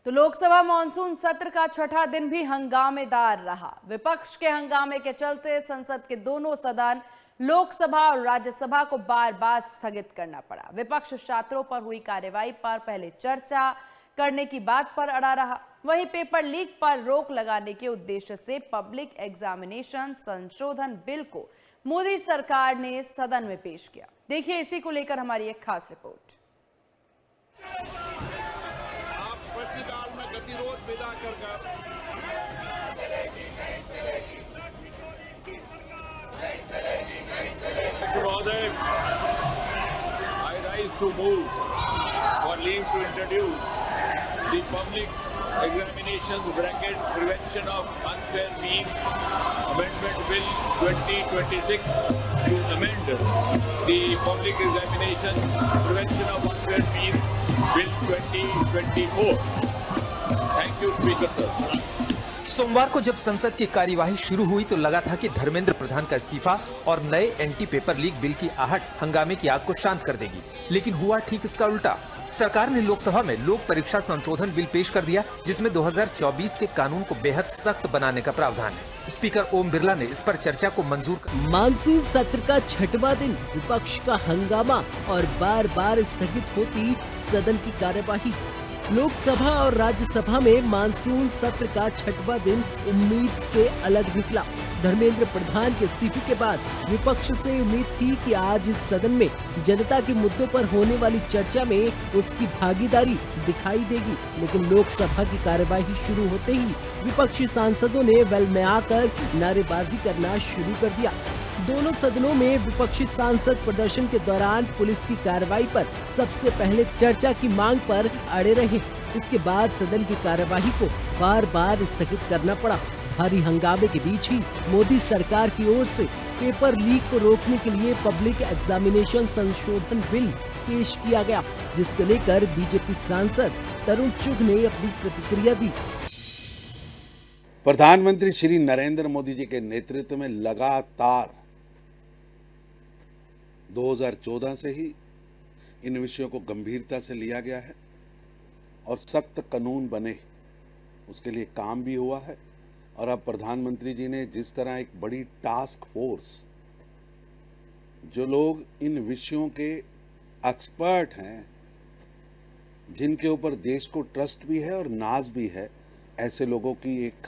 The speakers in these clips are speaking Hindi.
तो लोकसभा मॉनसून सत्र का छठा दिन भी हंगामेदार रहा। विपक्ष के हंगामे के चलते संसद के दोनों सदन लोकसभा और राज्यसभा को बार बार स्थगित करना पड़ा। विपक्ष छात्रों पर हुई कार्यवाही पर पहले चर्चा करने की बात पर अड़ा रहा, वहीं पेपर लीक पर रोक लगाने के उद्देश्य से पब्लिक एग्जामिनेशन संशोधन बिल को मोदी सरकार ने सदन में पेश किया। देखिए इसी को लेकर हमारी एक खास रिपोर्ट। आप प्रश्नकाल में गतिरोध विदा कर I rise to move for leave to introduce the public examinations bracket prevention of unfair means amendment bill 2026 to amend the public examination prevention of unfair means bill 2024. Thank you, Speaker sir. सोमवार को जब संसद की कार्यवाही शुरू हुई तो लगा था कि धर्मेंद्र प्रधान का इस्तीफा और नए एंटी पेपर लीक बिल की आहट हंगामे की आग को शांत कर देगी, लेकिन हुआ ठीक इसका उल्टा। सरकार ने लोकसभा में लोक परीक्षा संशोधन बिल पेश कर दिया, जिसमें 2024 के कानून को बेहद सख्त बनाने का प्रावधान है। स्पीकर ओम बिरला ने इस पर चर्चा को मंजूर कर। मानसून सत्र का छठवां दिन, विपक्ष का हंगामा और बार बार स्थगित होती सदन की कार्यवाही। लोकसभा और राज्यसभा में मानसून सत्र का छठवां दिन उम्मीद से अलग निकला। धर्मेंद्र प्रधान के इस्तीफे के बाद विपक्ष से उम्मीद थी कि आज इस सदन में जनता के मुद्दों पर होने वाली चर्चा में उसकी भागीदारी दिखाई देगी, लेकिन लोकसभा की कार्यवाही शुरू होते ही विपक्षी सांसदों ने वेल में आकर नारेबाजी करना शुरू कर दिया। दोनों सदनों में विपक्षी सांसद प्रदर्शन के दौरान पुलिस की कार्रवाई पर सबसे पहले चर्चा की मांग पर अड़े रहे। इसके बाद सदन की कार्यवाही को बार बार स्थगित करना पड़ा। भारी हंगामे के बीच ही मोदी सरकार की ओर से पेपर लीक को रोकने के लिए पब्लिक एग्जामिनेशन संशोधन बिल पेश किया गया, जिसको लेकर बीजेपी सांसद तरुण चुघ ने अपनी प्रतिक्रिया दी। प्रधानमंत्री श्री नरेंद्र मोदी जी के नेतृत्व में लगातार 2014 से ही इन विषयों को गंभीरता से लिया गया है और सख्त कानून बने, उसके लिए काम भी हुआ है। और अब प्रधानमंत्री जी ने जिस तरह एक बड़ी टास्क फोर्स, जो लोग इन विषयों के एक्सपर्ट हैं, जिनके ऊपर देश को ट्रस्ट भी है और नाज भी है, ऐसे लोगों की एक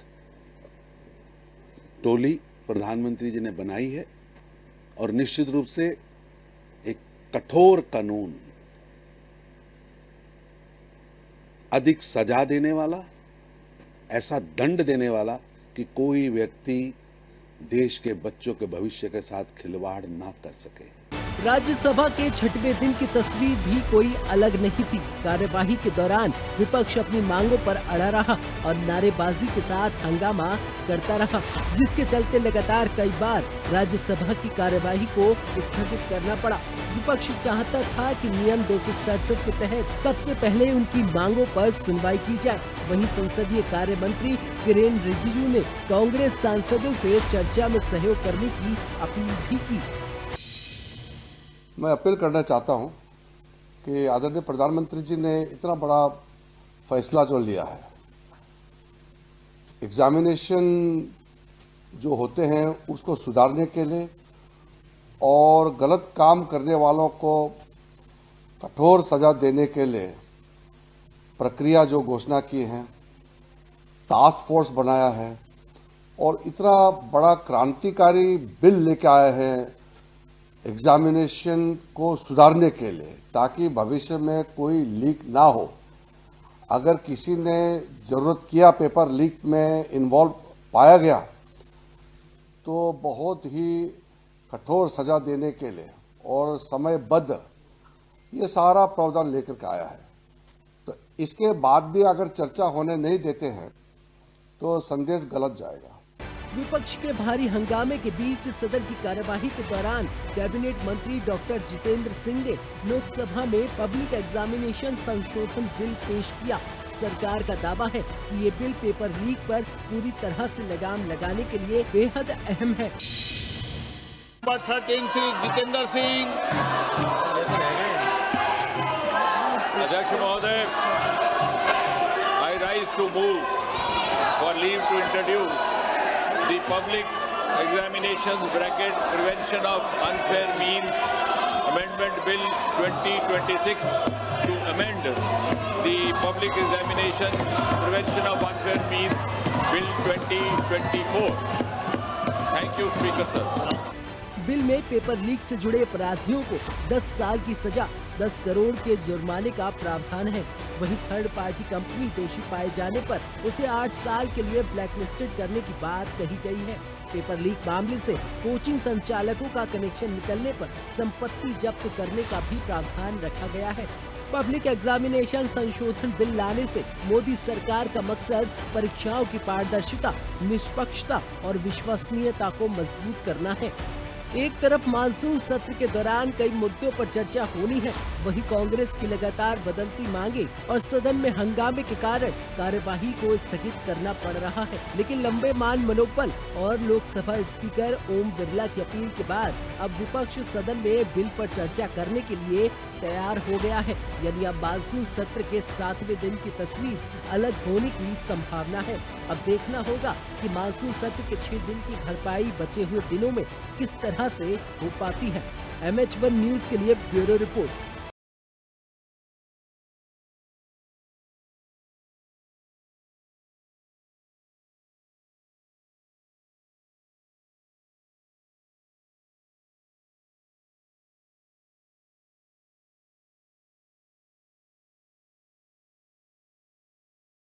टोली प्रधानमंत्री जी ने बनाई है और निश्चित रूप से एक कठोर कानून, अधिक सजा देने वाला, ऐसा दंड देने वाला कि कोई व्यक्ति देश के बच्चों के भविष्य के साथ खिलवाड़ ना कर सके। राज्यसभा के छठवें दिन की तस्वीर भी कोई अलग नहीं थी। कार्यवाही के दौरान विपक्ष अपनी मांगों पर अड़ा रहा और नारेबाजी के साथ हंगामा करता रहा, जिसके चलते लगातार कई बार राज्यसभा की कार्यवाही को स्थगित करना पड़ा। विपक्ष चाहता था कि नियम 267 के तहत सबसे पहले उनकी मांगों पर सुनवाई की जाए। वहीं संसदीय कार्य मंत्री किरेन रिजिजू ने कांग्रेस सांसदों से चर्चा में सहयोग करने की अपील भी की। मैं अपील करना चाहता हूं कि आदरणीय प्रधानमंत्री जी ने इतना बड़ा फैसला जो लिया है, एग्जामिनेशन जो होते हैं उसको सुधारने के लिए और गलत काम करने वालों को कठोर सजा देने के लिए प्रक्रिया जो घोषणा की है, टास्क फोर्स बनाया है और इतना बड़ा क्रांतिकारी बिल लेके आए हैं एग्जामिनेशन को सुधारने के लिए, ताकि भविष्य में कोई लीक ना हो। अगर किसी ने जरूरत किया पेपर लीक में इन्वॉल्व पाया गया तो बहुत ही कठोर सजा देने के लिए और समयबद्ध ये सारा प्रावधान लेकर के आया है। तो इसके बाद भी अगर चर्चा होने नहीं देते हैं तो संदेश गलत जाएगा। विपक्ष के भारी हंगामे के बीच सदन की कार्यवाही के दौरान कैबिनेट मंत्री डॉक्टर जितेंद्र सिंह ने लोकसभा में पब्लिक एग्जामिनेशन संशोधन बिल पेश किया। सरकार का दावा है कि ये बिल पेपर लीक पर पूरी तरह से लगाम लगाने के लिए बेहद अहम है। नंबर 13 श्री जितेंद्र सिंह। अध्यक्ष महोदय, I to move for leave to introduce the Public Examinations Prevention of Unfair Means Amendment Bill 2026 to amend the Public Examination Prevention of Unfair Means Bill 2024. Thank you, Speaker sir. Bill में पेपर लीक से जुड़े अपराधियों को 10 साल की सजा, 10 करोड़ के जुर्माने का प्रावधान है। वहीं थर्ड पार्टी कंपनी दोषी पाए जाने पर उसे 8 साल के लिए ब्लैकलिस्टेड करने की बात कही गई है। पेपर लीक मामले से कोचिंग संचालकों का कनेक्शन निकलने पर संपत्ति जब्त करने का भी प्रावधान रखा गया है। पब्लिक एग्जामिनेशन संशोधन बिल लाने से मोदी सरकार का मकसद परीक्षाओं की पारदर्शिता, निष्पक्षता और विश्वसनीयता को मजबूत करना है। एक तरफ मानसून सत्र के दौरान कई मुद्दों पर चर्चा होनी है, वहीं कांग्रेस की लगातार बदलती मांगे और सदन में हंगामे के कारण कार्यवाही को स्थगित करना पड़ रहा है। लेकिन लंबे मान मनोबल और लोकसभा स्पीकर ओम बिरला की अपील के बाद अब विपक्ष सदन में बिल पर चर्चा करने के लिए तैयार हो गया है। यानी अब मानसून सत्र के 7वें दिन की तस्वीर अलग होने की संभावना है। अब देखना होगा कि मानसून सत्र के 6 दिन की भरपाई बचे हुए दिनों में किस तरह से हो पाती है। MH1 न्यूज के लिए ब्यूरो रिपोर्ट।